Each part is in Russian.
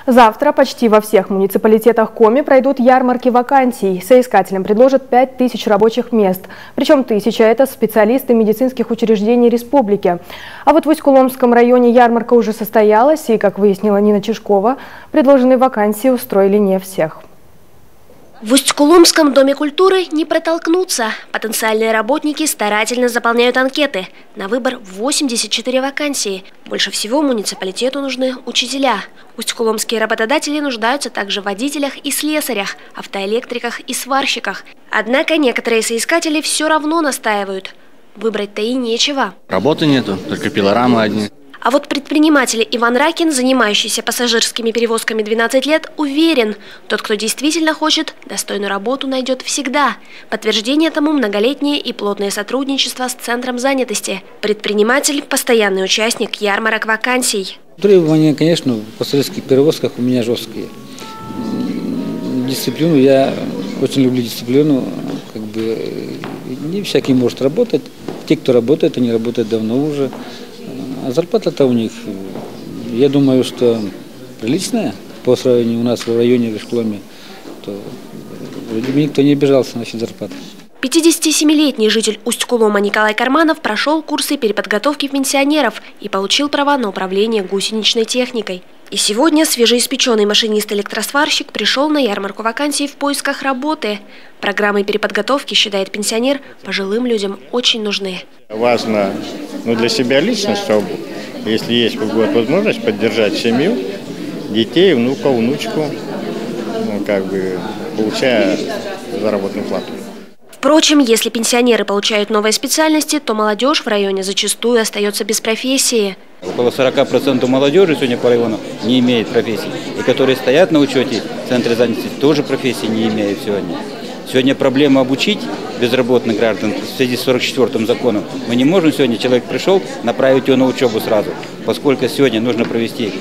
Завтра почти во всех муниципалитетах Коми пройдут ярмарки вакансий. Соискателям предложат 5000 рабочих мест. Причем 1000 – это специалисты медицинских учреждений республики. А вот в Усть-Куломском районе ярмарка уже состоялась, и, как выяснила Нина Чешкова, предложенные вакансии устроили не всех. В Усть-Куломском доме культуры не протолкнуться. Потенциальные работники старательно заполняют анкеты. На выбор 84 вакансии. Больше всего муниципалитету нужны учителя. Усть-Куломские работодатели нуждаются также в водителях и слесарях, автоэлектриках и сварщиках. Однако некоторые соискатели все равно настаивают. Выбрать-то и нечего. Работы нету, только пилорамы одни. А вот предприниматель Иван Ракин, занимающийся пассажирскими перевозками 12 лет, уверен, тот, кто действительно хочет, достойную работу найдет всегда. Подтверждение тому многолетнее и плотное сотрудничество с Центром занятости. Предприниматель – постоянный участник ярмарок вакансий. Требования, конечно, в пассажирских перевозках у меня жесткие. Дисциплину, я очень люблю дисциплину, не всякий может работать. Те, кто работает, они работают давно уже. А зарплата-то у них, я думаю, что приличная по сравнению у нас в районе Усть-Куломе, то никто не обижался насчет зарплаты. 57-летний житель Усть-Кулома Николай Карманов прошел курсы переподготовки пенсионеров и получил права на управление гусеничной техникой. И сегодня свежеиспеченный машинист-электросварщик пришел на ярмарку вакансий в поисках работы. Программы переподготовки, считает пенсионер, пожилым людям очень нужны. Важно для себя лично, чтобы, если есть возможность поддержать семью, детей, внука, внучку, получая заработную плату. Впрочем, если пенсионеры получают новые специальности, то молодежь в районе зачастую остается без профессии. Около 40% молодежи сегодня по району не имеет профессии. И которые стоят на учете в Центре занятости, тоже профессии не имеют сегодня. Сегодня проблема обучить безработных граждан в связи с 44-м законом. Мы не можем сегодня, человек пришел, направить его на учебу сразу, поскольку сегодня нужно провести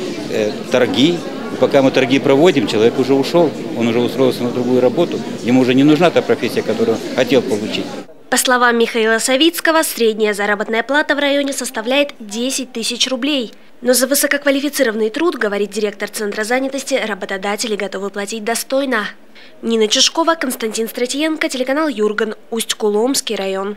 торги. Пока мы торги проводим, человек уже ушел, он уже устроился на другую работу, ему уже не нужна та профессия, которую он хотел получить. По словам Михаила Савицкого, средняя заработная плата в районе составляет 10 тысяч рублей. Но за высококвалифицированный труд, говорит директор Центра занятости, работодатели готовы платить достойно. Нина Чешкова, Константин Стратиенко, телеканал Юрган, Усть-Куломский район.